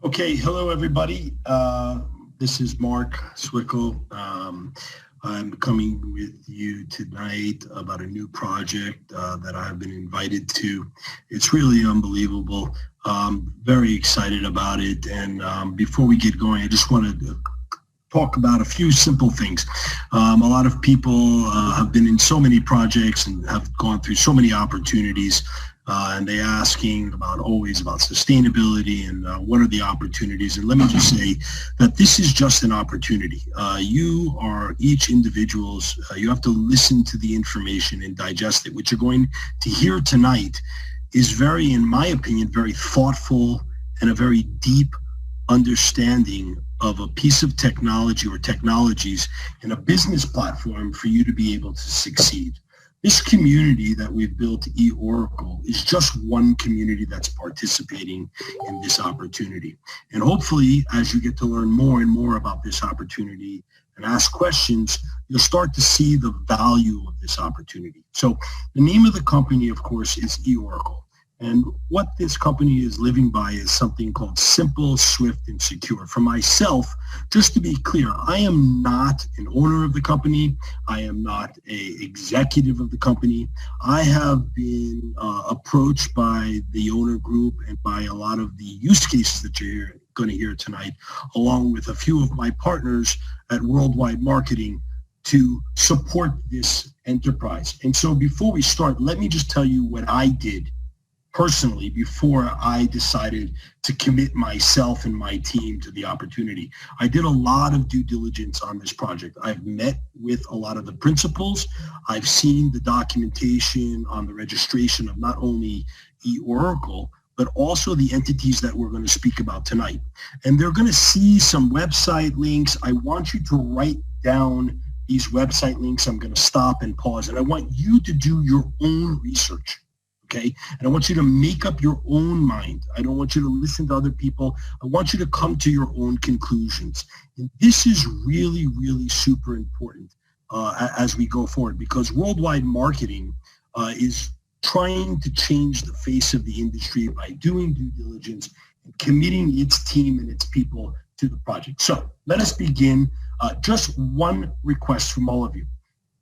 Okay, hello everybody. This is Mark Swickle. I'm coming with you tonight about a new project that I've been invited to. It's really unbelievable. Very excited about it. And before we get going, I just want to talk about a few simple things. A lot of people have been in so many projects and have gone through so many opportunities. And they're asking always about sustainability and what are the opportunities. And let me just say that this is just an opportunity. You are each individuals. You have to listen to the information and digest it. What you're going to hear tonight is very, in my opinion, very thoughtful and a very deep understanding of a piece of technology or technologies in a business platform for you to be able to succeed. This community that we've built, eOracle, is just one community that's participating in this opportunity. And hopefully, as you get to learn more and more about this opportunity and ask questions, you'll start to see the value of this opportunity. So the name of the company, of course, is eOracle. And what this company is living by is something called simple, swift, and secure. For myself, just to be clear, I am not an owner of the company. I am not an executive of the company. I have been approached by the owner group and by a lot of the use cases that you're going to hear tonight, along with a few of my partners at Worldwide Marketing, to support this enterprise. And so before we start, let me just tell you what I did personally before I decided to commit myself and my team to the opportunity. I did a lot of due diligence on this project. I've met with a lot of the principals. I've seen the documentation on the registration of not only eOracle, but also the entities that we're going to speak about tonight. And they're going to see some website links. I want you to write down these website links. I'm going to stop and pause, and I want you to do your own research. Okay, and I want you to make up your own mind. I don't want you to listen to other people. I want you to come to your own conclusions. And this is really, really super important as we go forward, because Worldwide Marketing is trying to change the face of the industry by doing due diligence and committing its team and its people to the project. So let us begin. Just one request from all of you.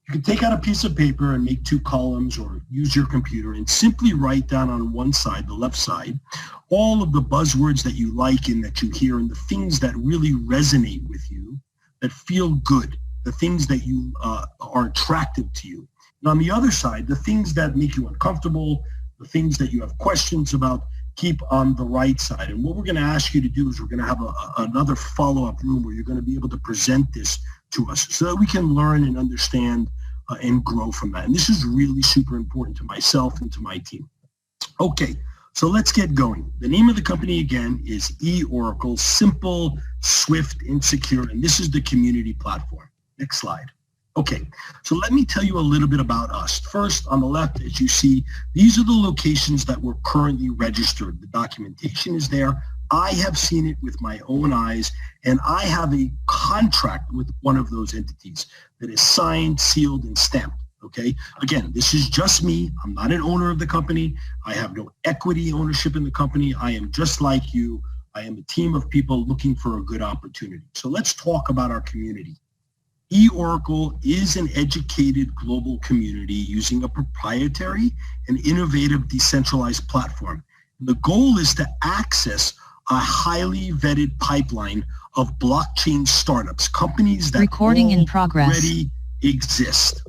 You can take out a piece of paper and make 2 columns or use your computer and simply write down on one side, the left side, all of the buzzwords that you like and that you hear and the things that really resonate with you, that feel good, the things that you are attractive to you. And on the other side, the things that make you uncomfortable, the things that you have questions about, keep on the right side. And what we're going to ask you to do is we're going to have another follow-up room where you're going to be able to present this to us so that we can learn and understand and grow from that. And this is really super important to myself and to my team. Okay, so let's get going. The name of the company again is eOracle, simple, swift, and secure. And this is the community platform. Next slide. Okay, so let me tell you a little bit about us. First, on the left, as you see, these are the locations that we're currently registered. The documentation is there. I have seen it with my own eyes, and I have a contract with one of those entities that is signed, sealed, and stamped. Okay, again, this is just me. I'm not an owner of the company. I have no equity ownership in the company. I am just like you. I am a team of people looking for a good opportunity. So let's talk about our community. eOracle is an educated global community using a proprietary and innovative decentralized platform. The goal is to access a highly vetted pipeline of blockchain startups, companies that already exist.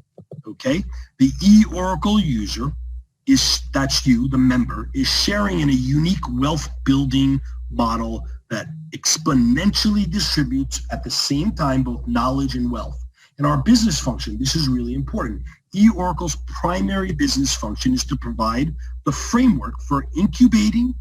Okay, the eOracle user that's you, the member, is sharing in a unique wealth building model that exponentially distributes at the same time both knowledge and wealth. And our business function, this is really important. eOracle's primary business function is to provide the framework for incubating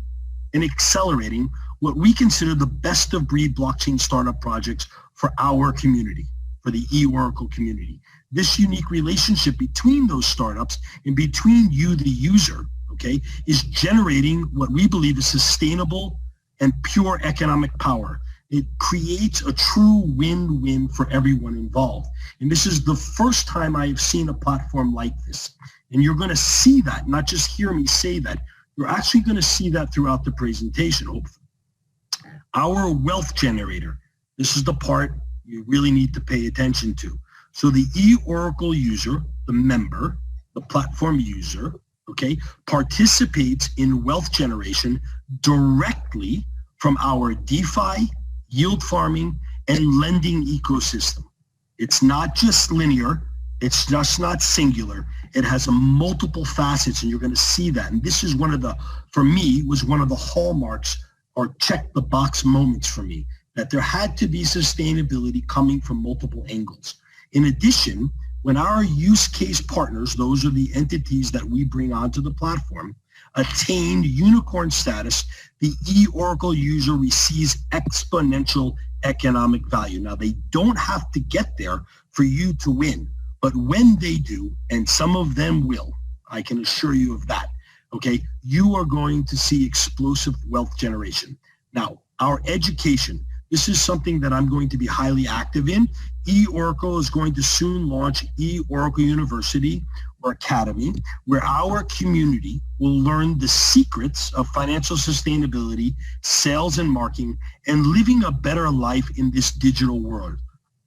and accelerating what we consider the best of breed blockchain startup projects for our community, for the eOracle community. This unique relationship between those startups and between you, the user, okay, is generating what we believe is sustainable and pure economic power. It creates a true win-win for everyone involved. And this is the first time I have seen a platform like this. And you're going to see that, not just hear me say that. You're actually going to see that throughout the presentation, hopefully. Our wealth generator. This is the part you really need to pay attention to. So the eOracle user, the member, the platform user, okay, participates in wealth generation directly from our DeFi, yield farming, and lending ecosystem. It's not just linear. It's just not singular. It has a multiple facets, and you're going to see that. And this is one of the, for me, was one of the hallmarks or check the box moments for me, that there had to be sustainability coming from multiple angles. In addition, when our use case partners, those are the entities that we bring onto the platform, attain unicorn status, the eOracle user receives exponential economic value. Now, they don't have to get there for you to win, but when they do, and some of them will, I can assure you of that, okay, you are going to see explosive wealth generation. Now, our education, this is something that I'm going to be highly active in. eOracle is going to soon launch eOracle University or Academy, where our community will learn the secrets of financial sustainability, sales and marketing, and living a better life in this digital world.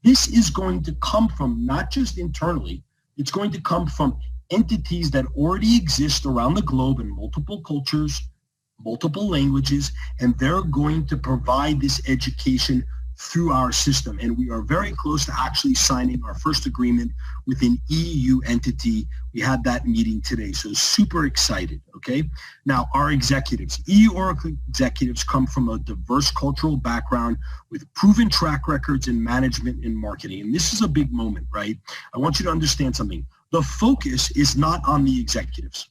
This is going to come from not just internally, it's going to come from entities that already exist around the globe in multiple cultures, multiple languages, and they're going to provide this education through our system. And we are very close to actually signing our first agreement with an EU entity. We had that meeting today, so super excited, okay? Now, our executives, eOracle executives come from a diverse cultural background with proven track records in management and marketing. And this is a big moment, right? I want you to understand something. The focus is not on the executives.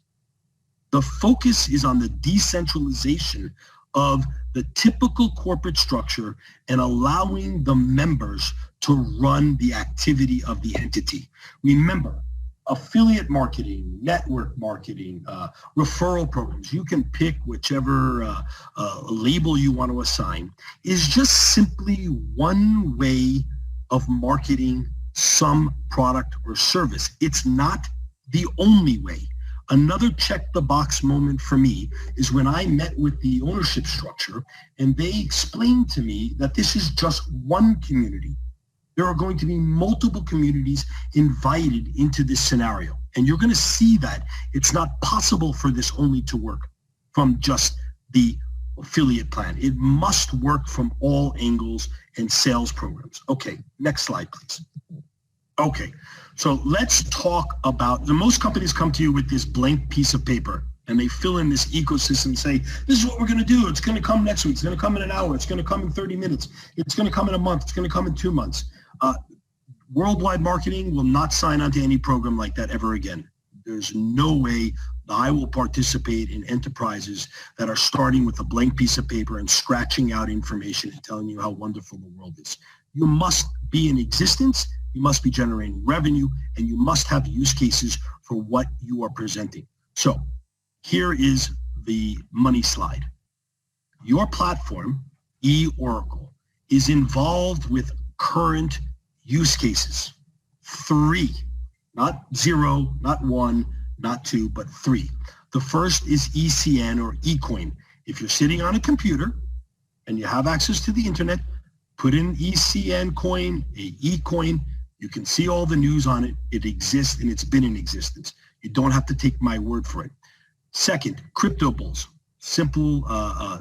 The focus is on the decentralization of the typical corporate structure and allowing the members to run the activity of the entity. Remember, affiliate marketing, network marketing, referral programs, you can pick whichever label you want to assign, is just simply one way of marketing some product or service. It's not the only way. Another check the box moment for me is when I met with the ownership structure and they explained to me that this is just one community. There are going to be multiple communities invited into this scenario. And you're going to see that it's not possible for this only to work from just the affiliate plan. It must work from all angles and sales programs. Okay, next slide, please. Okay, so let's talk about, most companies come to you with this blank piece of paper and they fill in this ecosystem and say, this is what we're going to do. It's going to come next week. It's going to come in an hour. It's going to come in 30 minutes. It's going to come in a month. It's going to come in 2 months. Worldwide marketing will not sign on to any program like that ever again. There's no way I will participate in enterprises that are starting with a blank piece of paper and scratching out information and telling you how wonderful the world is. You must be in existence. You must be generating revenue, and you must have use cases for what you are presenting. So here is the money slide. Your platform, eOracle, is involved with current use cases. 3, not 0, not 1, not 2, but 3. The first is ECN or eCoin. If you're sitting on a computer and you have access to the internet, put in ECN coin, a eCoin. You can see all the news on it. It exists and it's been in existence. You don't have to take my word for it. Second, cryptobulls, simple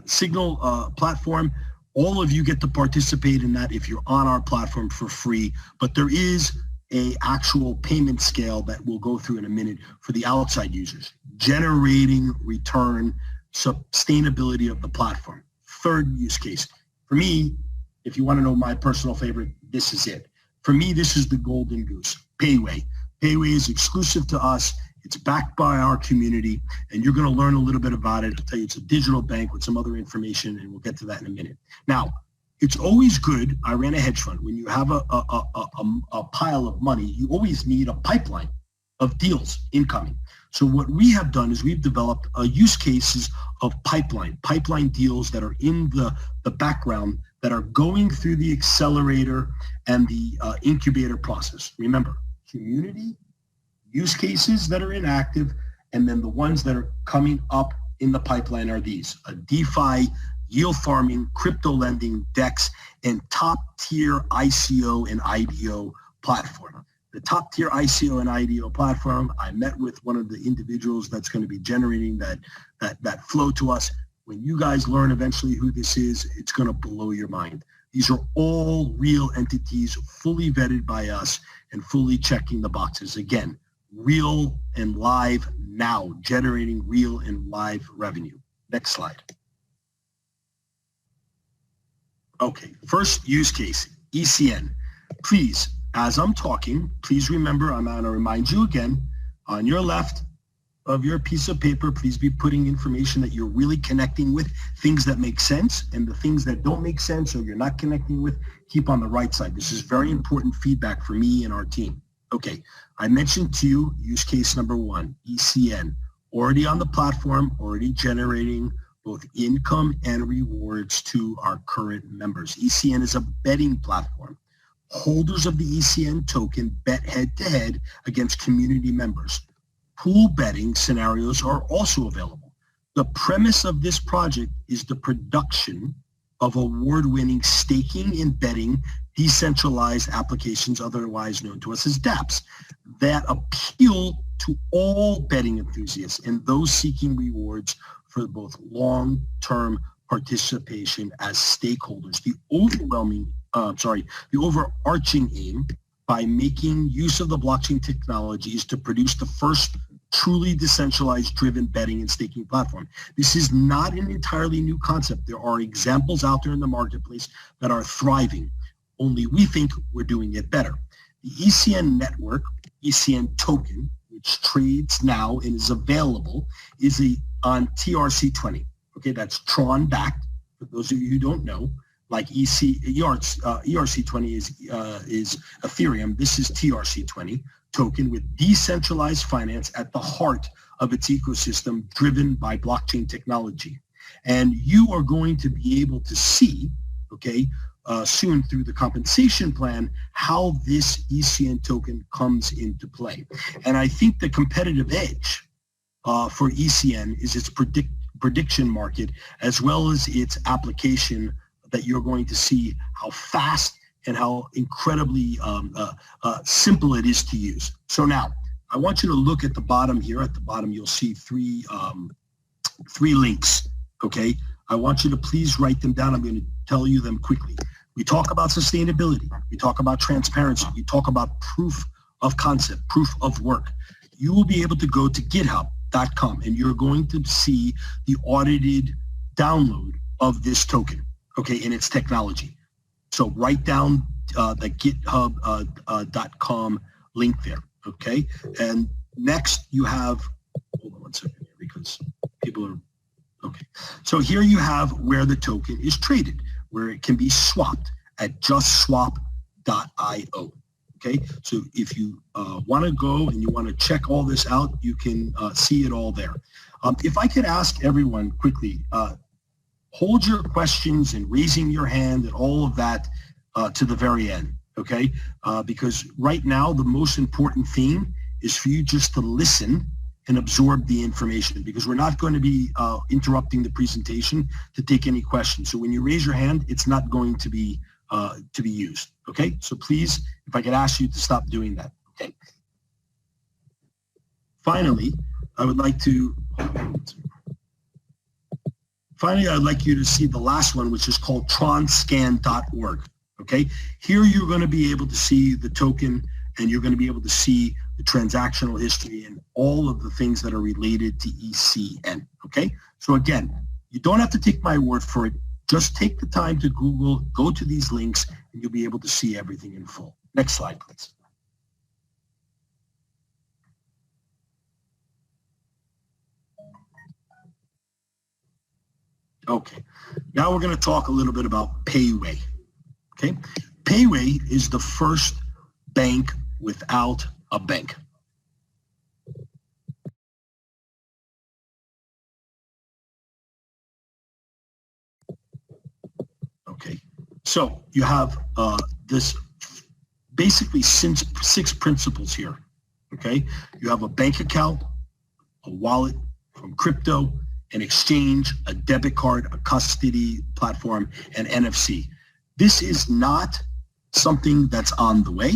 signal platform. All of you get to participate in that if you're on our platform for free, but there is a actual payment scale that we'll go through in a minute for the outside users, generating return, sustainability of the platform. Third use case. For me, if you want to know my personal favorite, this is it. For me, this is the golden goose, Payway. Payway is exclusive to us. It's backed by our community, and you're going to learn a little bit about it. I'll tell you it's a digital bank with some other information, and we'll get to that in a minute. Now, it's always good. I ran a hedge fund. When you have a pile of money, you always need a pipeline of deals incoming. So what we have done is we've developed use cases of pipeline deals that are in the background that are going through the accelerator and the incubator process. Remember, community, use cases that are inactive, and then the ones that are coming up in the pipeline are these: a DeFi yield farming, crypto lending, DEX, and top-tier ICO and IDO platform. The top-tier ICO and IDO platform, I met with one of the individuals that's going to be generating that flow to us. When you guys learn eventually who this is, it's going to blow your mind. These are all real entities, fully vetted by us and fully checking the boxes. Again, real and live now, generating real and live revenue. Next slide. Okay, first use case, ECN. Please, as I'm talking, please remember, I'm going to remind you again, on your left of your piece of paper, please be putting information that you're really connecting with, things that make sense, and the things that don't make sense or you're not connecting with, keep on the right side. This is very important feedback for me and our team. Okay, I mentioned to you use case number 1, ECN, already on the platform, already generating both income and rewards to our current members. ECN is a betting platform. Holders of the ECN token bet head-to-head against community members. Pool betting scenarios are also available. The premise of this project is the production of award-winning staking and betting decentralized applications, otherwise known to us as dApps, that appeal to all betting enthusiasts and those seeking rewards for both long-term participation as stakeholders. The overarching aim by making use of the blockchain technology is to produce the first truly decentralized driven betting and staking platform. This is not an entirely new concept. There are examples out there in the marketplace that are thriving. Only we think we're doing it better. The ECN network, ECN token, which trades now and is available, is on TRC20. Okay, that's Tron backed. For those of you who don't know, like ERC20 is Ethereum. This is TRC20 token with decentralized finance at the heart of its ecosystem, driven by blockchain technology. And you are going to be able to see, okay, soon through the compensation plan, how this ECN token comes into play. And I think the competitive edge for ECN is its prediction market, as well as its application, that you're going to see how fast and how incredibly simple it is to use. So now, I want you to look at the bottom here. At the bottom, you'll see three links, okay? I want you to please write them down. I'm going to tell you them quickly. We talk about sustainability. We talk about transparency. We talk about proof of concept, proof of work. You will be able to go to github.com and you're going to see the audited download of this token, okay, in its technology. So write down the github.com link there, okay? And next you have, hold on one second here because people are, okay. So here you have where the token is traded, where it can be swapped at justswap.io, okay? So if you want to go and you want to check all this out, you can see it all there. If I could ask everyone quickly, hold your questions and raising your hand and all of that to the very end, okay? Because right now, the most important thing is for you just to listen and absorb the information, because we're not going to be interrupting the presentation to take any questions. So when you raise your hand, it's not going to be used, okay? So please, if I could ask you to stop doing that, okay? Finally, I would like to, I'd like you to see the last one, which is called tronscan.org, okay? Here you're going to be able to see the token, and you're going to be able to see the transactional history and all of the things that are related to ECN, okay? So again, you don't have to take my word for it. Just take the time to Google, go to these links, and you'll be able to see everything in full. Next slide, please. Okay, now we're going to talk a little bit about Payway, okay? Payway is the first bank without a bank. Okay, so you have this basically six principles here, okay? You have a bank account, a wallet from crypto, an exchange, a debit card, a custody platform, and NFC. This is not something that's on the way.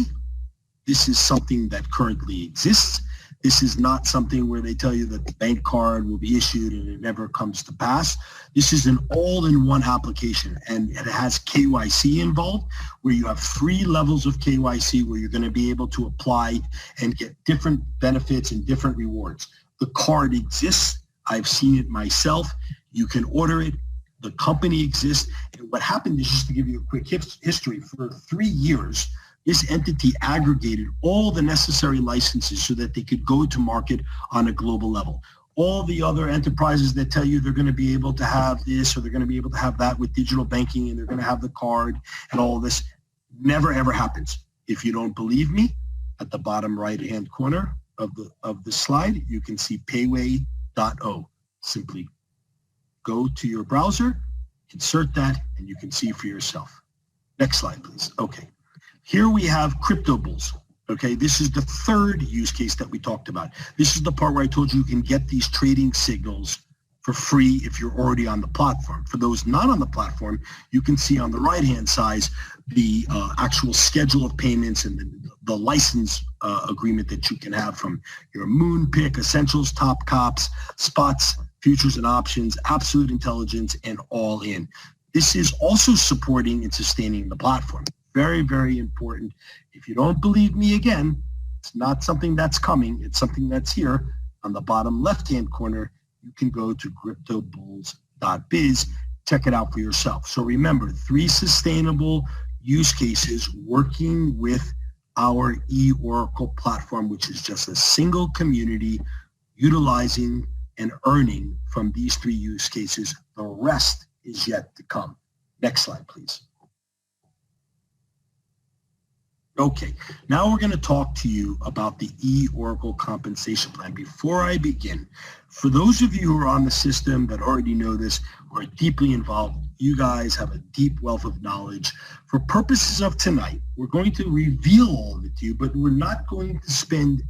This is something that currently exists. This is not something where they tell you that the bank card will be issued and it never comes to pass. This is an all-in-one application, and it has KYC involved, where you have 3 levels of KYC where you're going to be able to apply and get different benefits and different rewards. The card exists. I've seen it myself. You can order it. The company exists. And what happened is, just to give you a quick history, for 3 years, this entity aggregated all the necessary licenses so that they could go to market on a global level. All the other enterprises that tell you they're going to be able to have this or they're going to be able to have that with digital banking and they're going to have the card and all of this, never ever happens. If you don't believe me, at the bottom right-hand corner of the slide, you can see payway.o. Simply go to your browser, insert that, and you can see for yourself. Next slide, please. Okay. Here we have cryptobulls. Okay, this is the 3rd use case that we talked about. This is the part where I told you can get these trading signals for free if you're already on the platform. For those not on the platform, you can see on the right-hand side the actual schedule of payments and the license agreement that you can have from your Moonpick, Essentials, Top Cops, Spots, Futures and Options, Absolute Intelligence, and All In. This is also supporting and sustaining the platform. Very, very important. If you don't believe me, again, it's not something that's coming. It's something that's here. On the bottom left-hand corner, you can go to cryptobulls.biz, check it out for yourself. So remember, 3 sustainable use cases working with our eOracle platform, which is just a single community utilizing and earning from these 3 use cases. The rest is yet to come. Next slide, please. Okay, now we're going to talk to you about the eOracle compensation plan. Before I begin, for those of you who are on the system that already know this, who are deeply involved, you guys have a deep wealth of knowledge. For purposes of tonight, we're going to reveal all of it to you, but we're not going to spend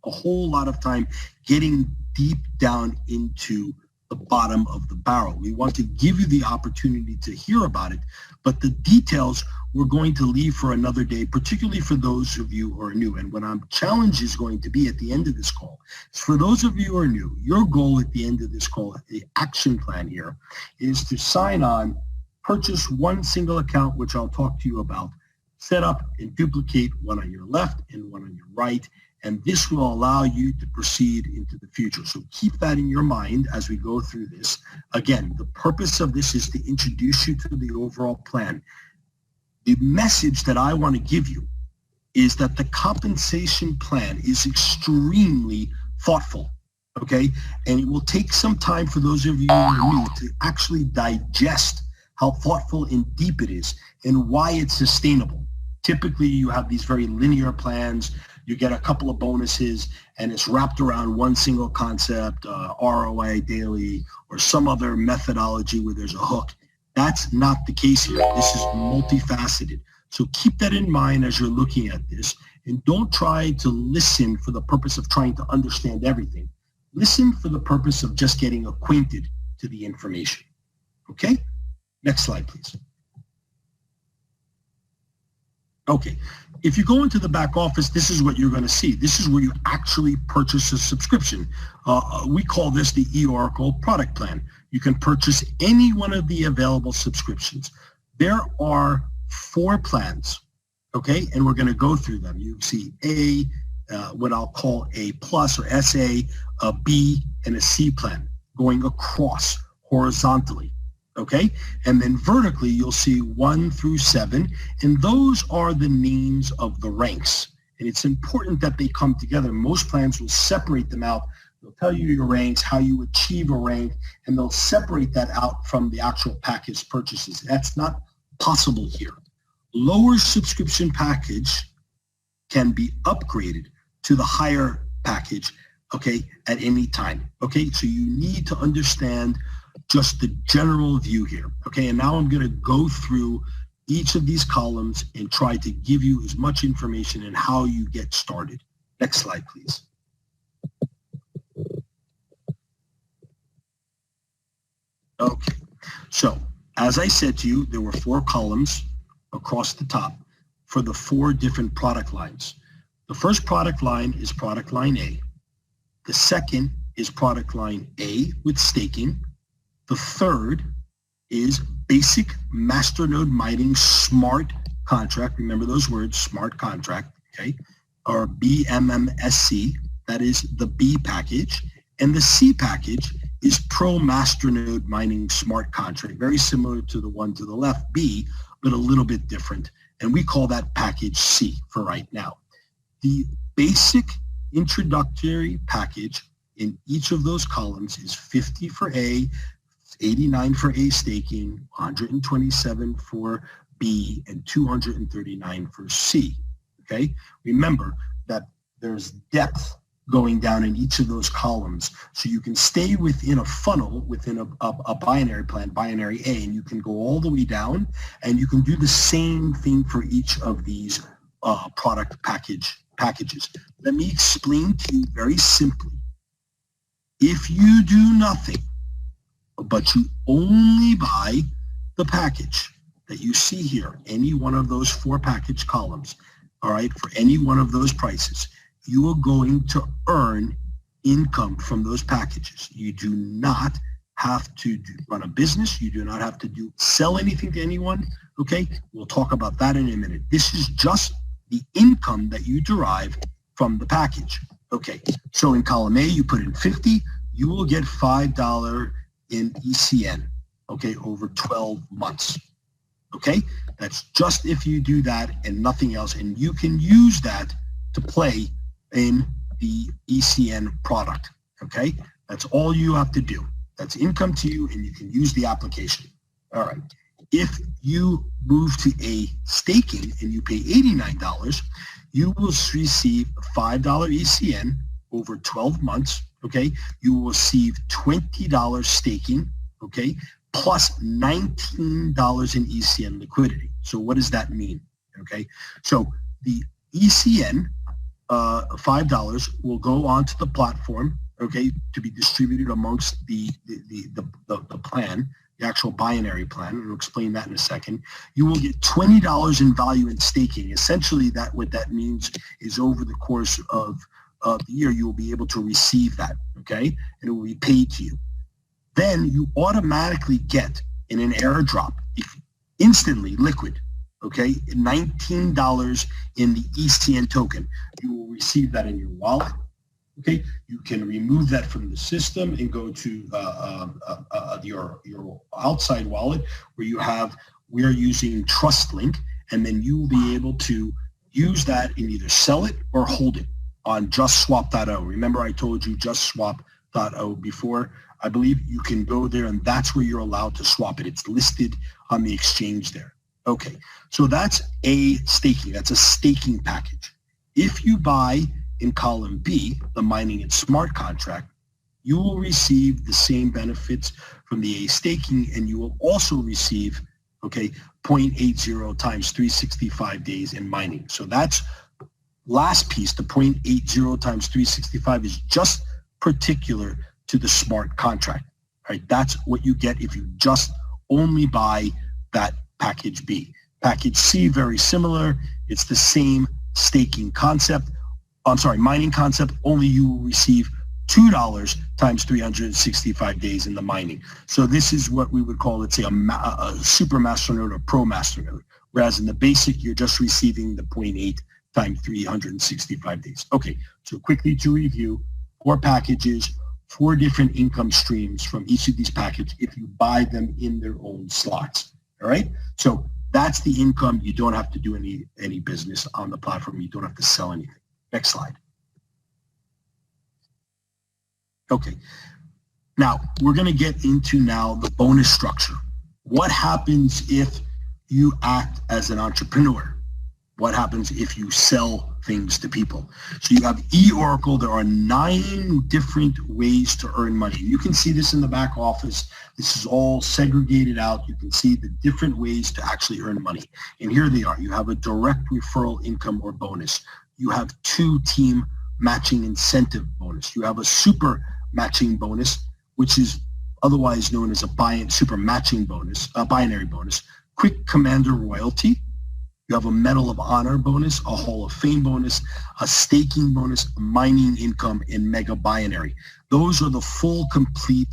a whole lot of time getting deep down into the bottom of the barrel. We want to give you the opportunity to hear about it, but the details we're going to leave for another day, particularly for those of you who are new. And what our challenge is going to be at the end of this call is, for those of you who are new, your goal at the end of this call, the action plan here, is to sign on, purchase 1 single account, which I'll talk to you about, set up and duplicate one on your left and one on your right, and this will allow you to proceed into the future. So keep that in your mind as we go through this. Again, the purpose of this is to introduce you to the overall plan. The message that I want to give you is that the compensation plan is extremely thoughtful, okay? And it will take some time for those of you who are new to actually digest how thoughtful and deep it is and why it's sustainable. Typically, you have these very linear plans. You get a couple of bonuses, and it's wrapped around one single concept, ROI daily, or some other methodology where there's a hook. That's not the case here. This is multifaceted. So keep that in mind as you're looking at this, and don't try to listen for the purpose of trying to understand everything. Listen for the purpose of just getting acquainted to the information. Okay? Next slide, please. Okay. If you go into the back office, this is what you're going to see. This is where you actually purchase a subscription. We call this the eOracle product plan. You can purchase any one of the available subscriptions. There are 4 plans, okay? And we're going to go through them. You see A, what I'll call a plus or SA, a B, and a C plan going across horizontally. Okay, and then vertically you'll see 1 through 7, and those are the names of the ranks. And it's important that they come together. Most plans will separate them out. They'll tell you your ranks, how you achieve a rank, and they'll separate that out from the actual package purchases. That's not possible here. Lower subscription package can be upgraded to the higher package, okay, at any time. Okay, so you need to understand just the general view here. Okay, and now I'm going to go through each of these columns and try to give you as much information on how you get started. Next slide, please. Okay, so as I said to you, there were 4 columns across the top for the 4 different product lines. The first product line is product line A. The second is product line A with staking. The third is basic masternode mining smart contract. Remember those words, smart contract, okay? Or BMMSC, that is the B package. And the C package is pro masternode mining smart contract, very similar to the one to the left, B, but a little bit different. And we call that package C for right now. The basic introductory package in each of those columns is 50 for A, 89 for A staking, 127 for B, and 239 for C, okay? Remember that there's depth going down in each of those columns, so you can stay within a funnel, within a binary plan, binary A, and you can go all the way down, and you can do the same thing for each of these product packages. Let me explain to you very simply. If you do nothing, but you only buy the package that you see here, any one of those 4 package columns, all right, for any one of those prices, you are going to earn income from those packages. You do not have to run a business. You do not have to sell anything to anyone, okay? We'll talk about that in a minute. This is just the income that you derive from the package. Okay, so in column A, you put in 50, you will get $5 in ECN, okay, over 12 months, okay? That's just if you do that and nothing else, and you can use that to play in the ECN product, okay? That's all you have to do. That's income to you, and you can use the application. All right. If you move to a staking and you pay $89, you will receive $5 ECN over 12 months, okay? You will receive $20 staking, okay, plus $19 in ECN liquidity. So what does that mean, okay? So the ECN, $5 will go onto the platform, okay, to be distributed amongst the plan, the actual binary plan, and we'll explain that in a second. You will get $20 in value in staking. Essentially, what that means is over the course of the year, you will be able to receive that, okay, and it will be paid to you. Then you automatically get in an airdrop, instantly liquid, okay, $19 in the ECN token. You will receive that in your wallet. Okay, you can remove that from the system and go to your outside wallet where we're using TrustLink, and then you will be able to use that and either sell it or hold it on justswap.io. Remember I told you justswap.io before? I believe you can go there, and that's where you're allowed to swap it. It's listed on the exchange there. Okay, so that's a staking. That's a staking package. If you buy in column B, the mining and smart contract, you will receive the same benefits from the A staking, and you will also receive, okay, 0.80 times 365 days in mining. So that's last piece, the 0.80 times 365 is just particular to the smart contract, right? That's what you get if you just only buy that package B. Package C, very similar. It's the same staking concept. Mining concept, only you will receive $2 times 365 days in the mining. So this is what we would call, let's say, a super masternode or pro masternode, whereas in the basic, you're just receiving the 0.8 times 365 days. Okay, so quickly to review, 4 packages, 4 different income streams from each of these packages if you buy them in their own slots, all right? So that's the income. You don't have to do any business on the platform. You don't have to sell anything. Next slide. Okay, now we're going to get into now the bonus structure. What happens if you act as an entrepreneur? What happens if you sell things to people? So you have eOracle. There are 9 different ways to earn money. You can see this in the back office. This is all segregated out. You can see the different ways to actually earn money. And here they are. You have a direct referral income or bonus. You have 2 team matching incentive bonus. You have a super matching bonus, which is otherwise known as a super matching bonus, a binary bonus, quick commander royalty. You have a Medal of Honor bonus, a Hall of Fame bonus, a staking bonus, a mining income, and mega binary. Those are the full, complete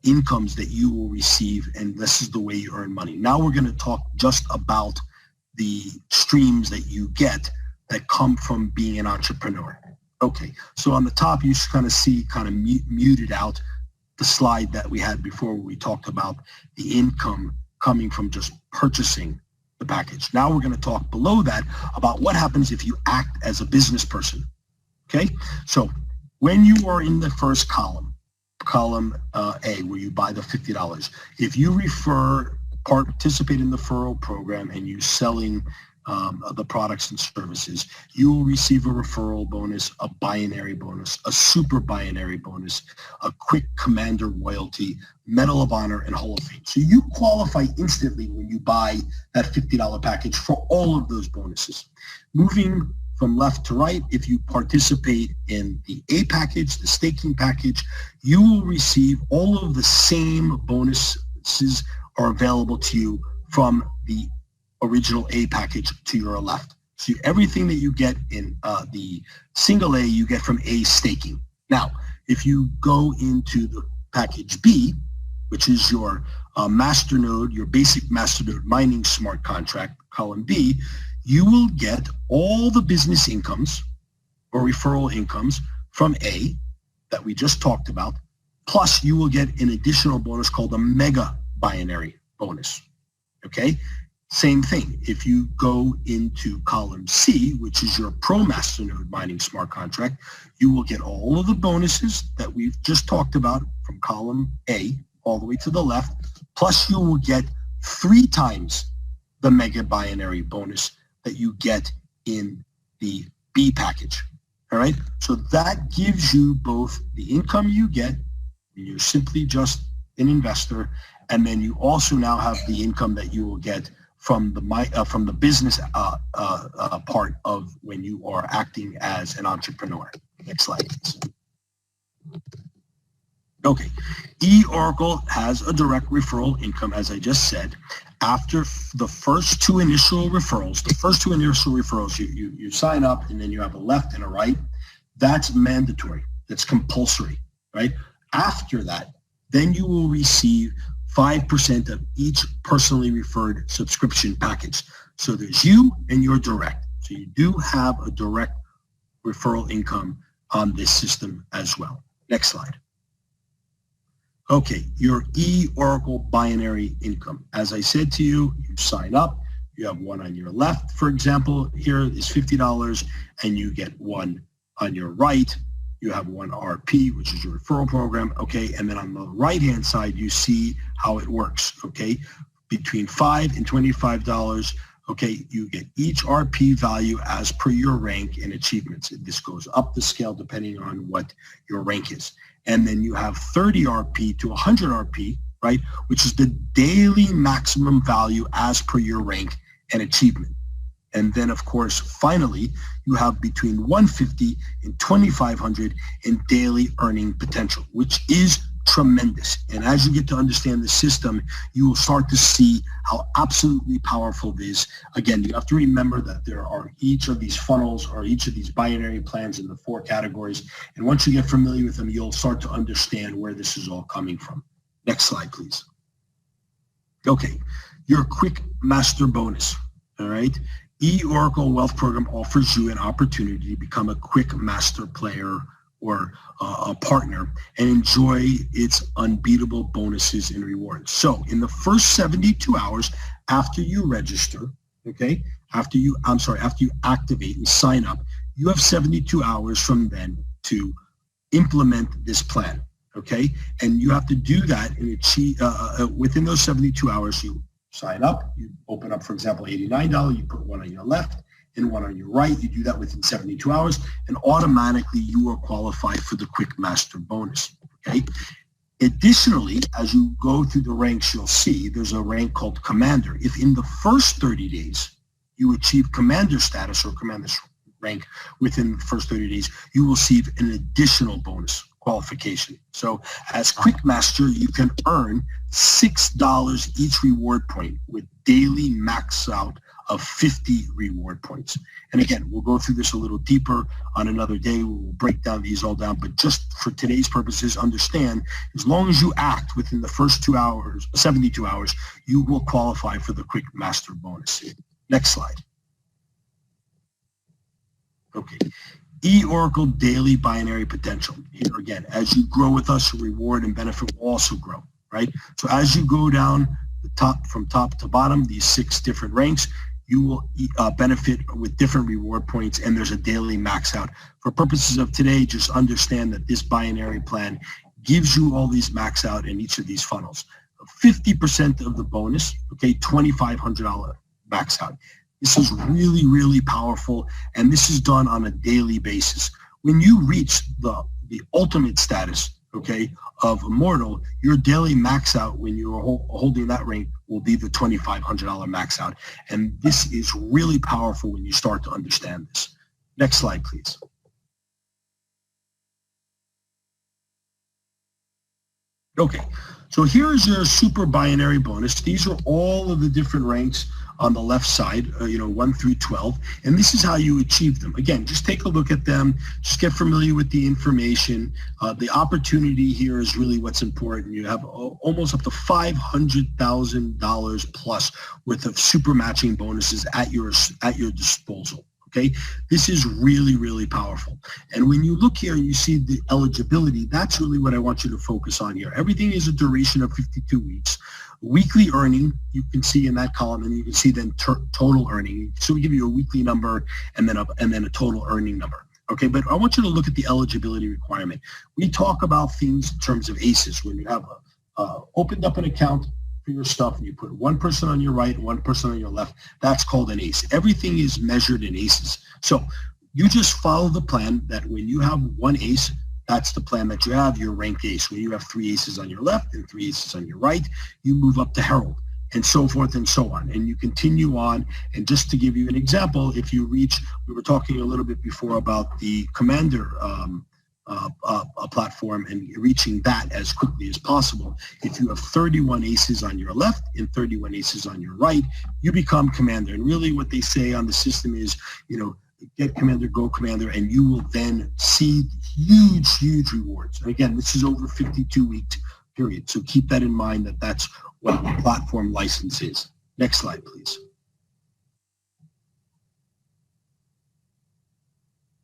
incomes that you will receive, and this is the way you earn money. Now we're going to talk just about the streams that you get that come from being an entrepreneur. Okay, so on the top, you kind of see, muted out the slide that we had before where we talked about the income coming from just purchasing the package. Now we're going to talk below that about what happens if you act as a business person. Okay, so when you are in the first column A, where you buy the $50, if you participate in the referral program and you're selling the products and services, you will receive a referral bonus, a binary bonus, a super binary bonus, a quick commander royalty, Medal of Honor, and Hall of Fame. So you qualify instantly when you buy that $50 package for all of those bonuses. Moving from left to right, if you participate in the A package, the staking package, you will receive all of the same bonuses are available to you from the original A package to your left. So everything that you get in the single A, you get from A staking. Now, if you go into the package B, which is your masternode, your basic masternode mining smart contract, column B, you will get all the business incomes or referral incomes from A that we just talked about, plus you will get an additional bonus called a mega binary bonus, okay? Same thing, if you go into column C, which is your pro masternode mining smart contract, you will get all of the bonuses that we've just talked about from column A all the way to the left, plus you will get 3 times the mega binary bonus that you get in the B package, all right? So that gives you both the income you get when you're simply just an investor, and then you also now have the income that you will get from the business part of when you are acting as an entrepreneur. Next slide, please. Okay, eOracle has a direct referral income, as I just said. After the first 2 initial referrals, you sign up and then you have a left and a right. That's mandatory. That's compulsory, right? After that, then you will receive 5% of each personally referred subscription package. So there's you and your direct. So you do have a direct referral income on this system as well. Next slide. Okay, your eOracle binary income. As I said to you, you sign up, you have one on your left, for example, here is $50, and you get one on your right. You have one RP, which is your referral program, okay? And then on the right-hand side, you see how it works, okay? Between $5 and $25, okay, you get each RP value as per your rank and achievements. This goes up the scale depending on what your rank is. And then you have 30 RP to 100 RP, right, which is the daily maximum value as per your rank and achievement. And then, of course, finally, you have between 150 and 2,500 in daily earning potential, which is tremendous. And as you get to understand the system, you will start to see how absolutely powerful it is. Again, you have to remember that there are each of these funnels or each of these binary plans in the 4 categories. And once you get familiar with them, you'll start to understand where this is all coming from. Next slide, please. Okay, your quick master bonus, all right? eOracle Wealth Program offers you an opportunity to become a quick master player or a partner and enjoy its unbeatable bonuses and rewards. So in the first 72 hours after you register, okay, after you activate and sign up, you have 72 hours from then to implement this plan, okay? And you have to do that and achieve, within those 72 hours, you sign up, you open up, for example, $89, you put one on your left and one on your right. You do that within 72 hours, and automatically you are qualified for the Quick Master bonus, okay? Additionally, as you go through the ranks, you'll see there's a rank called Commander. If in the first 30 days you achieve Commander status or Commander rank within the first 30 days, you will receive an additional bonus qualification. So as Quick Master, you can earn $6 each reward point with daily max out of 50 reward points. And again, we'll go through this a little deeper on another day. We'll break down these all down, but just for today's purposes, understand as long as you act within the first 2 hours, 72 hours, you will qualify for the Quick Master bonus. Next slide. Okay. eOracle daily binary potential. Here again, as you grow with us, your reward and benefit will also grow, right? So as you go down the top, from top to bottom, these 6 different ranks, you will benefit with different reward points, and there's a daily max out. For purposes of today, just understand that this binary plan gives you all these max out in each of these funnels. 50% of the bonus, okay, $2,500 max out. This is really, really powerful, and this is done on a daily basis. When you reach the ultimate status, okay, of immortal, your daily max out when you're holding that rank will be the $2,500 max out. And this is really powerful when you start to understand this. Next slide, please. Okay, so here's your super binary bonus. These are all of the different ranks on the left side, 1 through 12, and this is how you achieve them. Again, just take a look at them, just get familiar with the information. The opportunity here is really what's important. You have almost up to $500,000 plus worth of super matching bonuses at your disposal. Okay, this is really, really powerful. And when you look here and you see the eligibility, that's really what I want you to focus on here. Everything is a duration of 52 weeks. Weekly earning, you can see in that column, and you can see then total earning. So we give you a weekly number and then a total earning number. Okay, but I want you to look at the eligibility requirement. We talk about things in terms of ACEs. When you have opened up an account for your stuff and you put one person on your right, one person on your left, that's called an ACE. Everything is measured in ACEs. So you just follow the plan that when you have one ACE, that's the plan that you have, your rank ACE. When you have 3 ACEs on your left and 3 ACEs on your right, you move up to Herald, and so forth and so on. And you continue on. And just to give you an example, if you reach, we were talking a little bit before about the Commander platform and reaching that as quickly as possible. If you have 31 ACEs on your left and 31 ACEs on your right, you become Commander. And really what they say on the system is, get Commander, go Commander, and you will then see huge, huge rewards. And again, this is over 52-week period. So keep that in mind, that that's what the platform license is. Next slide, please.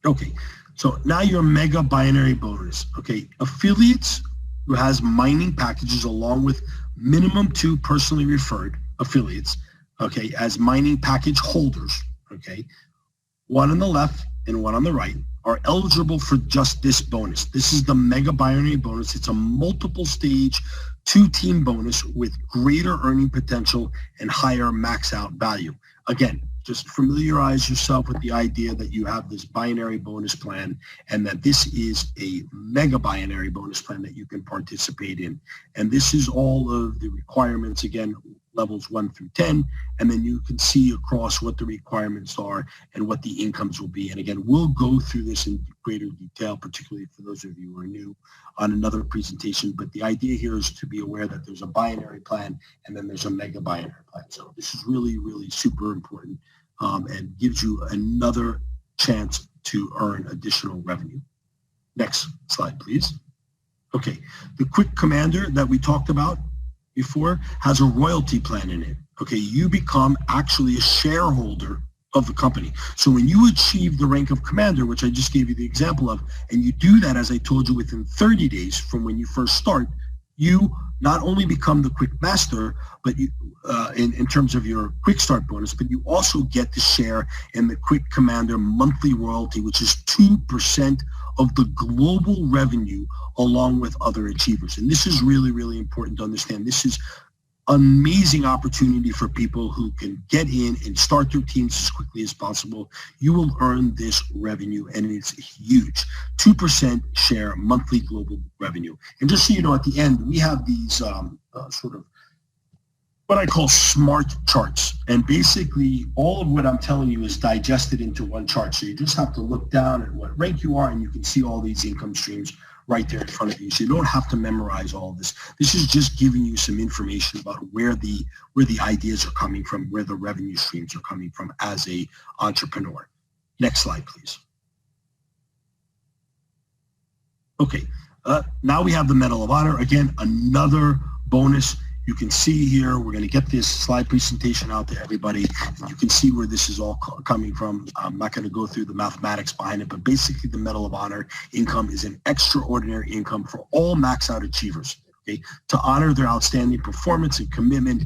Okay, so now your mega binary bonus. Okay, affiliates who has mining packages along with minimum 2 personally referred affiliates, okay, as mining package holders, okay, 1 on the left and 1 on the right, are eligible for just this bonus. This is the mega binary bonus. It's a multiple stage 2-team bonus with greater earning potential and higher max out value. Again, just familiarize yourself with the idea that you have this binary bonus plan and that this is a mega binary bonus plan that you can participate in. And this is all of the requirements, again, levels 1 through 10, and then you can see across what the requirements are and what the incomes will be. And again, we'll go through this in greater detail, particularly for those of you who are new, on another presentation. But the idea here is to be aware that there's a binary plan and then there's a mega binary plan. So this is really, really super important and gives you another chance to earn additional revenue. Next slide, please. Okay, the Quick Commander that we talked about before has a royalty plan in it. Okay, you become actually a shareholder of the company. So when you achieve the rank of Commander, which I just gave you the example of, and you do that, as I told you, within 30 days from when you first start, you not only become the Quick Master, but you, in terms of your Quick Start bonus, but you also get to share in the Quick Commander monthly royalty, which is 2% of the global revenue along with other achievers. And this is really, really important to understand. This is amazing opportunity for people who can get in and start their teams as quickly as possible. You will earn this revenue, and it's huge. 2% share monthly global revenue. And just so you know, at the end, we have these sort of what I call smart charts. And basically, all of what I'm telling you is digested into one chart. So you just have to look down at what rank you are, and you can see all these income streams right there in front of you. So you don't have to memorize all of this. This is just giving you some information about where the ideas are coming from, where the revenue streams are coming from as a entrepreneur. Next slide, please. Okay, now we have the Medal of Honor. Again, another bonus. You can see here, we're going to get this slide presentation out to everybody. You can see where this is all coming from. I'm not going to go through the mathematics behind it, but basically the Medal of Honor income is an extraordinary income for all max out achievers. Okay, to honor their outstanding performance and commitment,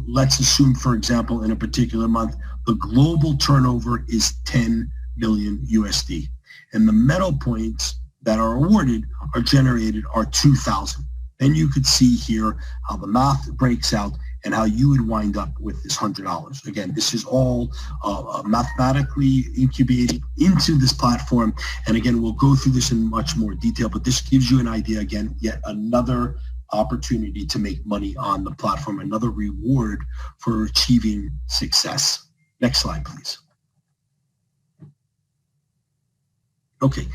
let's assume, for example, in a particular month, the global turnover is 10 million USD, and the medal points that are awarded are generated are 2,000. Then you could see here how the math breaks out and how you would wind up with this $100. Again, this is all mathematically incubated into this platform. And again, we'll go through this in much more detail, but this gives you an idea, again, yet another opportunity to make money on the platform, another reward for achieving success. Next slide, please. Okay.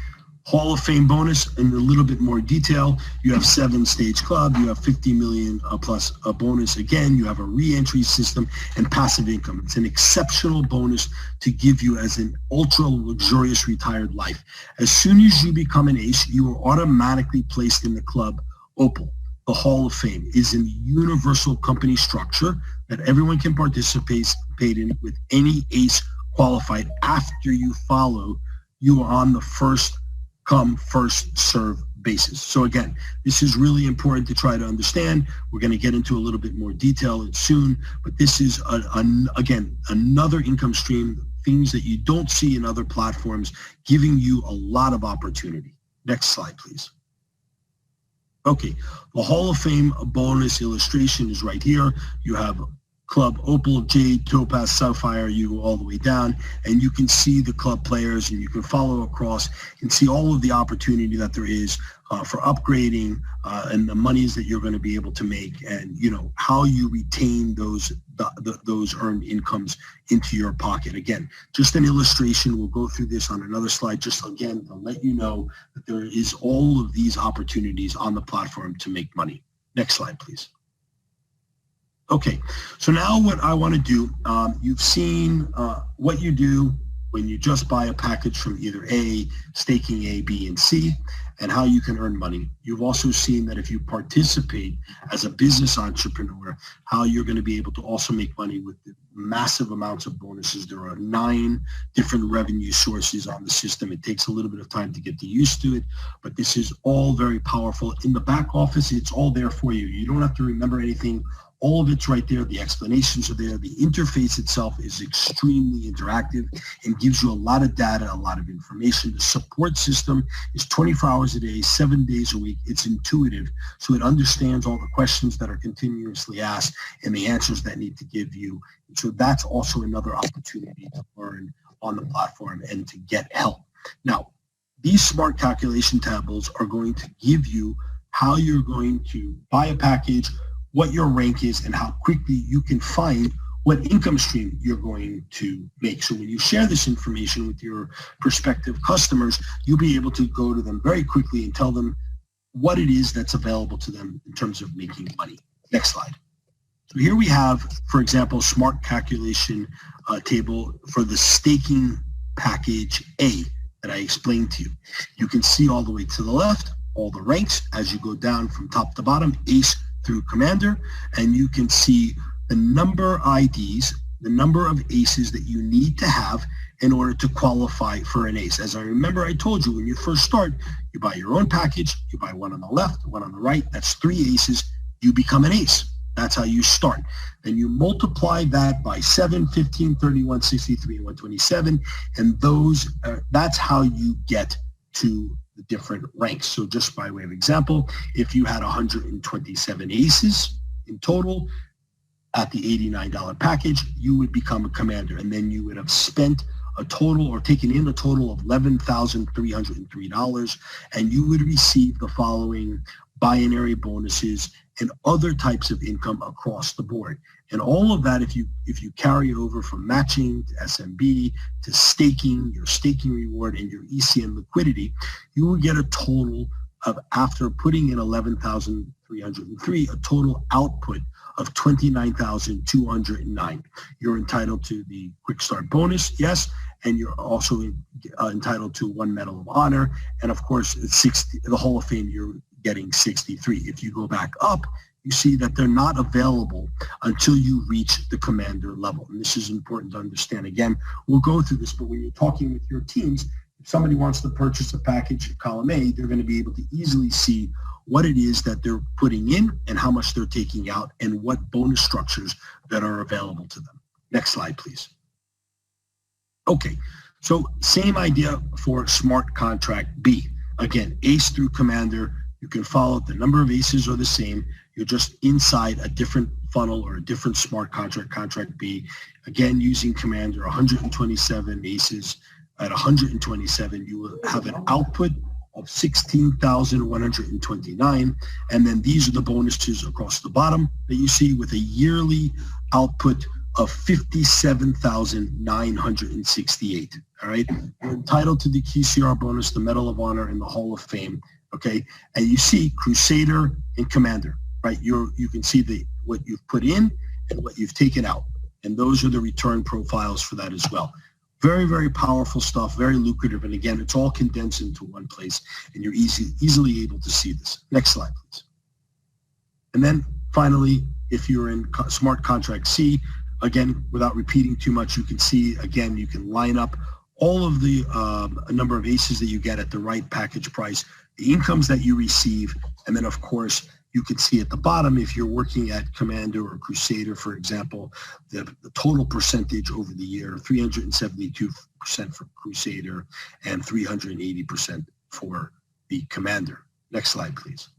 Hall of Fame bonus in a little bit more detail. You have 7-stage club, you have 50 million plus a bonus. Again, you have a re-entry system and passive income. It's an exceptional bonus to give you as an ultra luxurious retired life. As soon as you become an ace, you are automatically placed in the club Opal. The Hall of Fame is a universal company structure that everyone can participate in with any ace qualified after you follow. You are on the first come, first serve basis. So again, this is really important to try to understand. We're going to get into a little bit more detail soon, but this is, again, another income stream, things that you don't see in other platforms, giving you a lot of opportunity. Next slide, please. Okay, the Hall of Fame bonus illustration is right here. You have Club Opal, Jade, Topaz, Sapphire, you go all the way down, and you can see the club players, and you can follow across and see all of the opportunity that there is for upgrading and the monies that you're going to be able to make, and how you retain those earned incomes into your pocket. Again, just an illustration. We'll go through this on another slide, just again to let you know that there is all of these opportunities on the platform to make money. Next slide, please. Okay, so now what I want to do, you've seen what you do when you just buy a package from either staking A, B, and C, and how you can earn money. You've also seen that if you participate as a business entrepreneur, how you're going to be able to also make money with massive amounts of bonuses. There are 9 different revenue sources on the system. It takes a little bit of time to get used to it, but this is all very powerful. In the back office, it's all there for you. You don't have to remember anything. All of it's right there. The explanations are there. The interface itself is extremely interactive and gives you a lot of data, a lot of information. The support system is 24 hours a day, 7 days a week. It's intuitive, so it understands all the questions that are continuously asked and the answers that need to give you. So that's also another opportunity to learn on the platform and to get help. Now, these smart calculation tables are going to give you how you're going to buy a package, what your rank is, and how quickly you can find what income stream you're going to make. So when you share this information with your prospective customers, you'll be able to go to them very quickly and tell them what it is that's available to them in terms of making money. Next slide. So here we have, for example, smart calculation table for the staking package A that I explained to you. You can see all the way to the left, all the ranks as you go down from top to bottom, ace through commander, and you can see the number of IDs, the number of aces that you need to have in order to qualify for an ace. As I remember, I told you when you first start, you buy your own package, you buy one on the left, one on the right, that's 3 aces, you become an ace. That's how you start. Then you multiply that by 7, 15, 31, 63, and 127, and that's how you get to the different ranks. So just by way of example, if you had 127 aces in total at the $89 package, you would become a commander, and then you would have spent a total or taken in a total of $11,303, and you would receive the following binary bonuses and other types of income across the board. And all of that, if you carry over from matching to SMB to staking, your staking reward and your ECN liquidity, you will get a total of, after putting in 11,303, a total output of 29,209. You're entitled to the Quick Start bonus, yes, and you're also entitled to 1 Medal of Honor, and of course, the Hall of Fame, you're getting 63. If you go back up, you see that they're not available until you reach the commander level. And this is important to understand. Again, we'll go through this, but when you're talking with your teams, if somebody wants to purchase a package at column A, they're going to be able to easily see what it is that they're putting in and how much they're taking out and what bonus structures that are available to them. Next slide, please. Okay, so same idea for Smart Contract B. Again, ace through commander. You can follow the number of aces are the same. You're just inside a different funnel or a different smart contract, contract B. Again, using commander, 127 aces. At 127, you will have an output of 16,129. And then these are the bonuses across the bottom that you see with a yearly output of 57,968. All right. You're entitled to the QCR bonus, the Medal of Honor, and the Hall of Fame. Okay. And you see Crusader and Commander, right? You can see what you've put in and what you've taken out. And those are the return profiles for that as well. Very, very powerful stuff, very lucrative. And again, it's all condensed into one place and you're easily able to see this. Next slide, please. And then finally, if you're in Smart Contract C, again, without repeating too much, you can see, again, you can line up all of the number of aces that you get at the right package price, the incomes that you receive, and then, of course, you can see at the bottom, if you're working at Commander or Crusader, for example, the total percentage over the year, 372% for Crusader and 380% for the Commander. Next slide, please.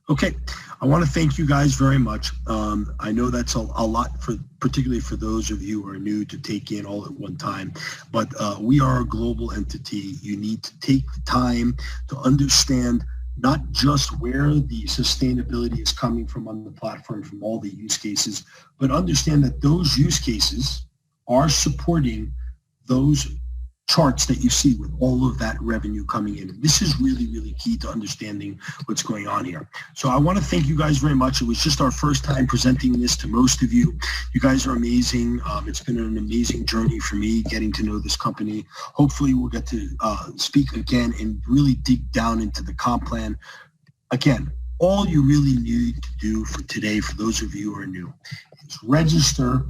Okay, I want to thank you guys very much. I know that's a lot, particularly for those of you who are new to take in all at one time, but we are a global entity. You need to take the time to understand not just where the sustainability is coming from on the platform, from all the use cases, but understand that those use cases are supporting those charts that you see with all of that revenue coming in. This is really, really key to understanding what's going on here. So I want to thank you guys very much. It was just our first time presenting this to most of you. You guys are amazing. It's been an amazing journey for me getting to know this company. Hopefully we'll get to speak again and really dig down into the comp plan. Again, all you really need to do for today, for those of you who are new, is register,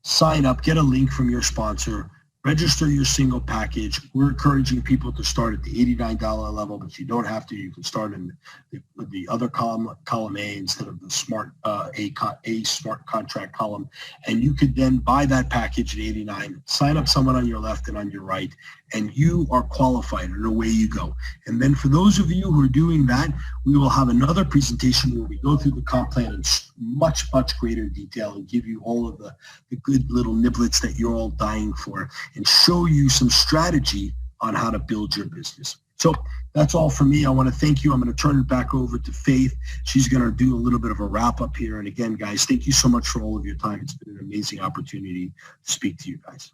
sign up, get a link from your sponsor, register your single package. We're encouraging people to start at the $89 level, but you don't have to. You can start in the other column A instead of the smart A smart contract column, and you could then buy that package at $89. Sign up someone on your left and on your right, and you are qualified, and away you go. And then for those of you who are doing that, we will have another presentation where we go through the comp plan in much, much greater detail and give you all of the good little niblets that you're all dying for and show you some strategy on how to build your business. So that's all for me. I want to thank you. I'm going to turn it back over to Faith. She's going to do a little bit of a wrap up here. And again, guys, thank you so much for all of your time. It's been an amazing opportunity to speak to you guys.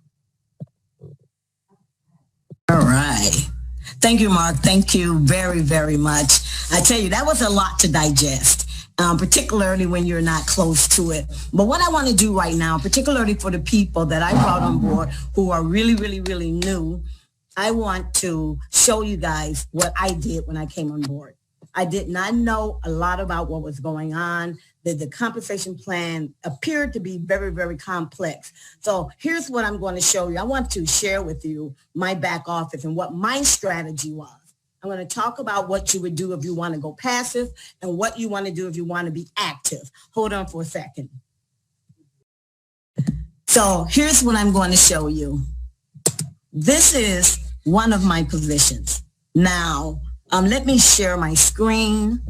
All right. Thank you, Mark. Thank you very, very much. I tell you, that was a lot to digest. Particularly when you're not close to it. But what I want to do right now, particularly for the people that I brought on board who are really, really, really new, I want to show you guys what I did when I came on board. I did not know a lot about what was going on. The compensation plan appeared to be very, very complex. So here's what I'm going to show you. I want to share with you my back office and what my strategy was. I'm going to talk about what you would do if you want to go passive and what you want to do if you want to be active. Hold on for a second. So here's what I'm going to show you. This is one of my positions. Now, let me share my screen.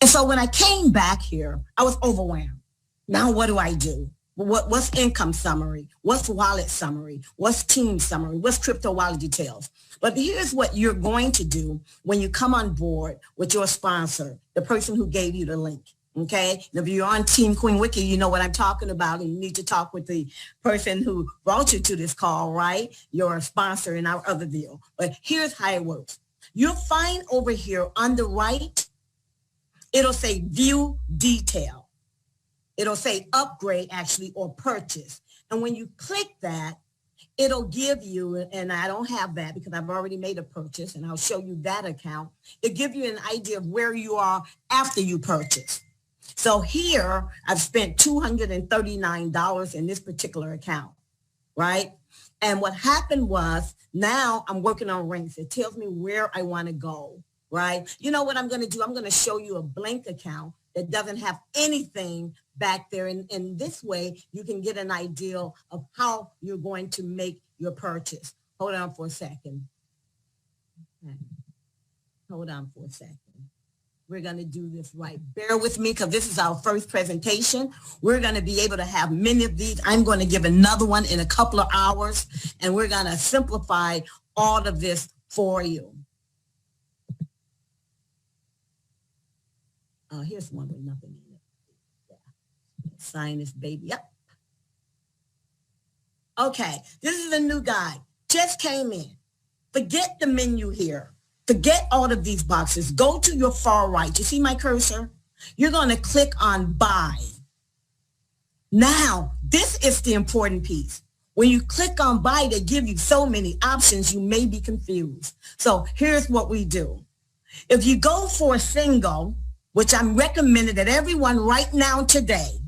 And so when I came back here, I was overwhelmed. Now what do I do? What's income summary? What's wallet summary? What's team summary? What's crypto wallet details? But here's what you're going to do when you come on board with your sponsor, the person who gave you the link. Okay. And if you're on Team Queen Wiki, you know what I'm talking about, and you need to talk with the person who brought you to this call, right? Your sponsor in our other deal. But here's how it works. you'll find over here on the right, it'll say view detail. It'll say upgrade actually, or purchase. And when you click that, it'll give you, and I don't have that because I've already made a purchase, and I'll show you that account. It'll give you an idea of where you are after you purchase. So here, I've spent $239 in this particular account, right? And what happened was, now I'm working on ranks. It tells me where I want to go, right? You know what I'm going to do? I'm going to show you a blank account that doesn't have anything back there. And in this way, you can get an idea of how you're going to make your purchase. Hold on for a second. Hold on for a second. We're going to do this right. Bear with me because this is our first presentation. We're going to be able to have many of these. I'm going to give another one in a couple of hours, and we're going to simplify all of this for you. Here's one with nothing in it. Yeah. Sign this baby up. Okay, this is a new guy. Just came in. Forget the menu here. Forget all of these boxes. Go to your far right. You see my cursor? You're going to click on buy. Now, this is the important piece. When you click on buy, they give you so many options, you may be confused. So here's what we do. If you go for a single, which I'm recommending that everyone right now today,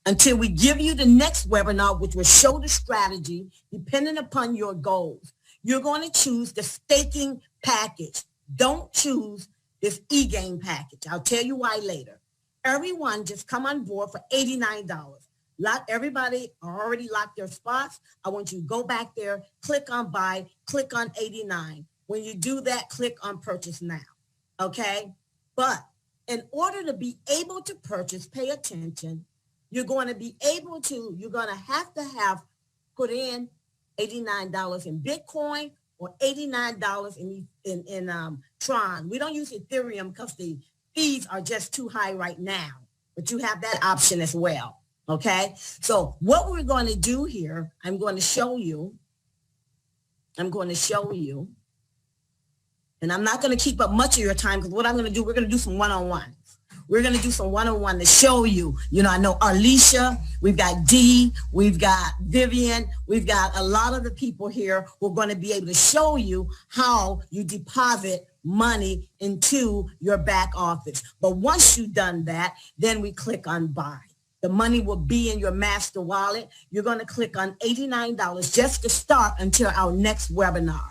until we give you the next webinar, which will show the strategy depending upon your goals, you're going to choose the staking package. Don't choose this e-game package. I'll tell you why later. Everyone just come on board for $89. Everybody already locked their spots. I want you to go back there, click on buy, click on 89. When you do that, click on purchase now. Okay? But in order to be able to purchase, pay attention, you're going to have put in $89 in Bitcoin or $89 in Tron. We don't use Ethereum because the fees are just too high right now, but you have that option as well, okay? So what we're going to do here, I'm going to show you, and I'm not going to keep up much of your time because what I'm going to do, we're going to do some one-on-ones. We're going to do some one-on-one to show you. You know, I know Alicia, we've got Dee, we've got Vivian, we've got a lot of the people here who are going to be able to show you how you deposit money into your back office. But once you've done that, then we click on buy. The money will be in your master wallet. You're going to click on $89 just to start until our next webinar.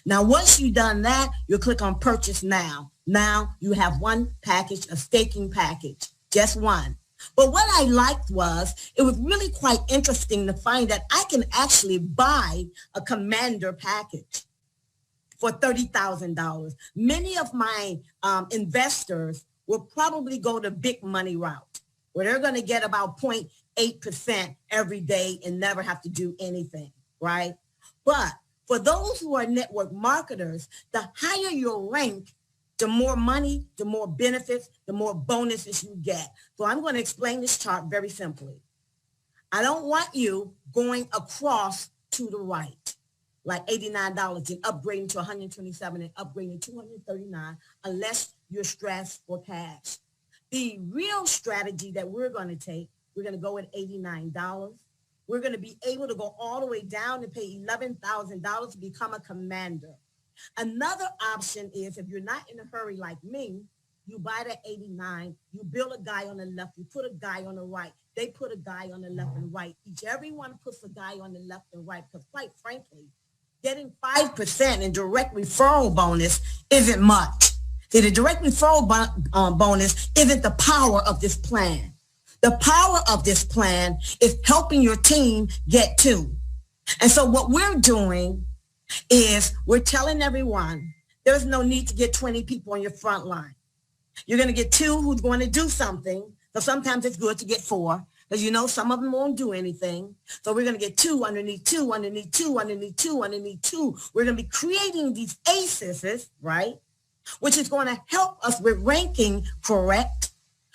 Now, once you've done that, you'll click on purchase now. Now you have one package, a staking package, just one. But what I liked was, it was really quite interesting to find that I can actually buy a commander package for $30,000. Many of my investors will probably go the big money route, where they're going to get about 0.8% every day and never have to do anything, right? But for those who are network marketers, the higher your rank, the more money, the more benefits, the more bonuses you get. So I'm going to explain this chart very simply. I don't want you going across to the right, like $89 and upgrading to $127 and upgrading to $239, unless you're stressed for cash. The real strategy that we're going to take, we're going to go at $89. We're going to be able to go all the way down and pay $11,000 to become a commander. Another option is, if you're not in a hurry like me, you buy that 89, you build a guy on the left, you put a guy on the right, they put a guy on the left and right. Everyone puts a guy on the left and right, because quite frankly, getting 5% in direct referral bonus isn't much. See, the direct referral bonus isn't the power of this plan. The power of this plan is helping your team get two. And so what we're doing is we're telling everyone there's no need to get 20 people on your front line. You're going to get two who's going to do something. So sometimes it's good to get four, because you know some of them won't do anything. So we're going to get two underneath two, underneath two, underneath two, underneath two. We're going to be creating these aces, right? Which is going to help us with ranking correct.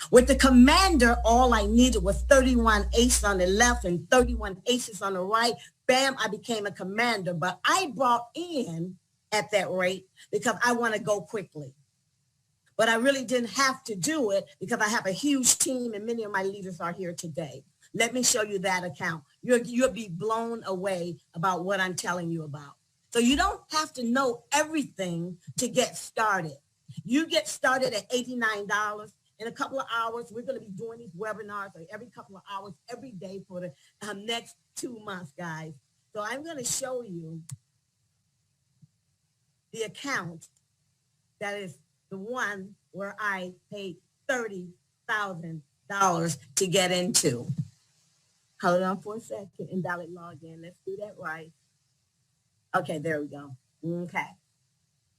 With the commander, all I needed was 31 aces on the left and 31 aces on the right. Bam, I became a commander. But I brought in at that rate because I want to go quickly. But I really didn't have to do it because I have a huge team and many of my leaders are here today. Let me show you that account. You'll be blown away about what I'm telling you about. So you don't have to know everything to get started. You get started at $89. In a couple of hours, we're going to be doing these webinars every couple of hours, every day for the next 2 months, guys. So I'm going to show you the account that is the one where I paid $30,000 to get into. Hold on for a second and log in. Let's do that right. Okay, there we go. Okay.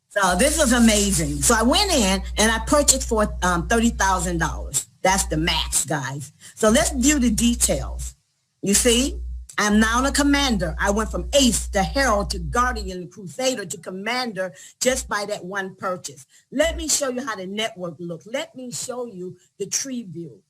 So this was amazing. So I went in and I purchased for $30,000. That's the max, guys. So let's view the details. You see, I'm now a commander. I went from ace to herald to guardian, crusader to commander just by that one purchase. Let me show you how the network looks. Let me show you the tree view.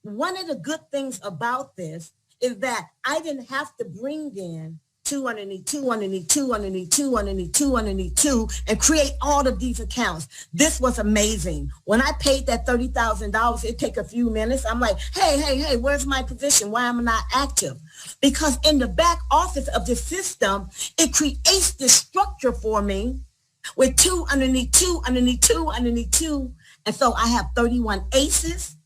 One of the good things about this is that I didn't have to bring in 2 underneath 2 underneath 2 underneath 2 underneath 2 underneath 2 and create all of these accounts. This was amazing. When I paid that $30,000, it take a few minutes. I'm like, hey, where's my position? Why am I not active? Because in the back office of the system, it creates the structure for me with 2 underneath 2 underneath 2 underneath 2. And so I have 31 aces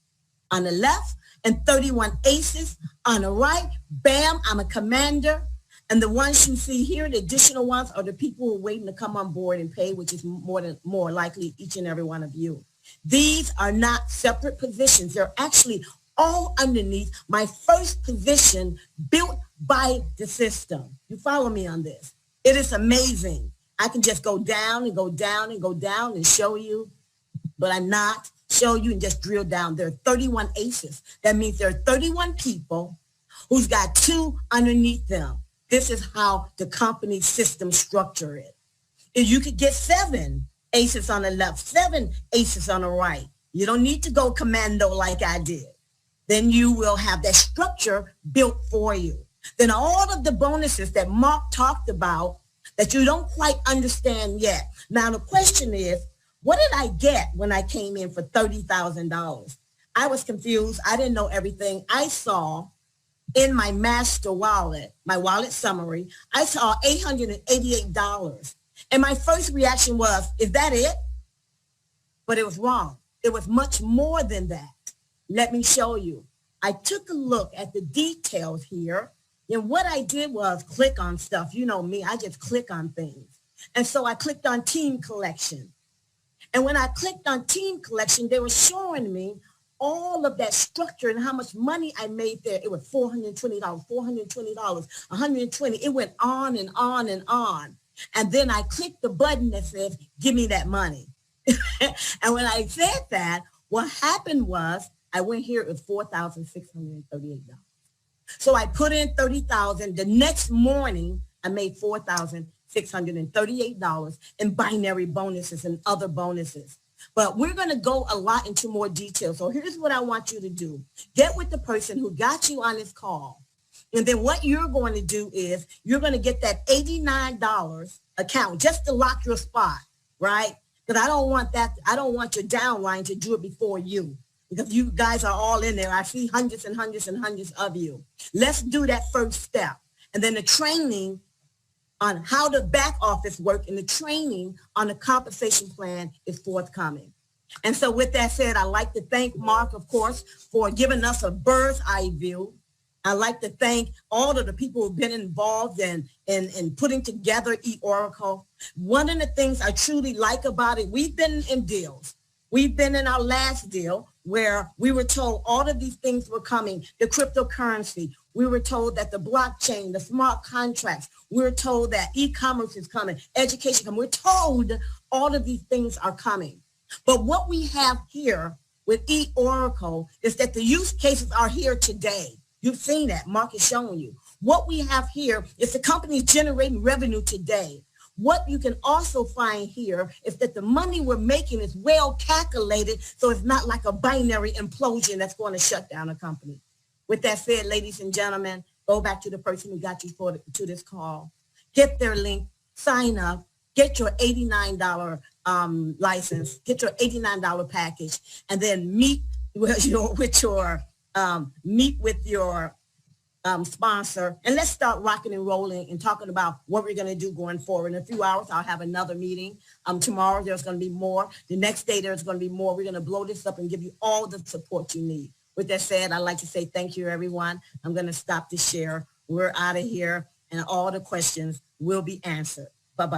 on the left and 31 aces on the right. Bam, I'm a commander. And the ones you see here, the additional ones, are the people who are waiting to come on board and pay, which is more likely each and every one of you. These are not separate positions. They're actually all underneath my first position built by the system. You follow me on this? It is amazing. I can just go down and go down and go down and show you, but I'm not show you and just drill down. There are 31 aces. That means there are 31 people who's got 2 underneath them. This is how the company system structure it. If you could get 7 aces on the left, 7 aces on the right, you don't need to go commando like I did. Then you will have that structure built for you. Then all of the bonuses that Mark talked about that you don't quite understand yet. Now the question is, what did I get when I came in for $30,000? I was confused. I didn't know everything. I saw in my master wallet, my wallet summary, I saw $888. And my first reaction was, is that it? But it was wrong. It was much more than that. Let me show you. I took a look at the details here. And what I did was click on stuff. You know me, I just click on things. And so I clicked on team collection. And when I clicked on team collection, they were showing me all of that structure and how much money I made there. It was $420, $420, $120. It went on and on and on. And then I clicked the button that says, give me that money. And when I said that, what happened was I went here, it was $4,638. So I put in $30,000. The next morning, I made $4,638 in binary bonuses and other bonuses. But we're going to go a lot into more detail. So here's what I want you to do. Get with the person who got you on this call. And then what you're going to do is you're going to get that $89 account just to lock your spot, right? Because I don't want that. I don't want your downline to do it before you, because you guys are all in there. I see hundreds and hundreds and hundreds of you. Let's do that first step. And then the training on how the back office work and the training on the compensation plan is forthcoming. And so with that said, I'd like to thank Mark, of course, for giving us a bird's eye view. I'd like to thank all of the people who've been involved in putting together eOracle. One of the things I truly like about it, we've been in deals. We've been in our last deal where we were told all of these things were coming, the cryptocurrency. We were told that the blockchain, the smart contracts, we were told that e-commerce is coming, education coming. We're told all of these things are coming. But what we have here with eOracle is that the use cases are here today. You've seen that. Mark is showing you. What we have here is the company generating revenue today. What you can also find here is that the money we're making is well calculated, so it's not like a binary implosion that's going to shut down a company. With that said, ladies and gentlemen, go back to the person who got you to this call. Get their link, sign up, get your $89 license, get your $89 package, and then meet with your sponsor, and let's start rocking and rolling and talking about what we're going to do going forward. In a few hours, I'll have another meeting. Tomorrow, there's going to be more. The next day, there's going to be more. We're going to blow this up and give you all the support you need. With that said, I'd like to say thank you, everyone. I'm going to stop the share. We're out of here, and all the questions will be answered. Bye-bye.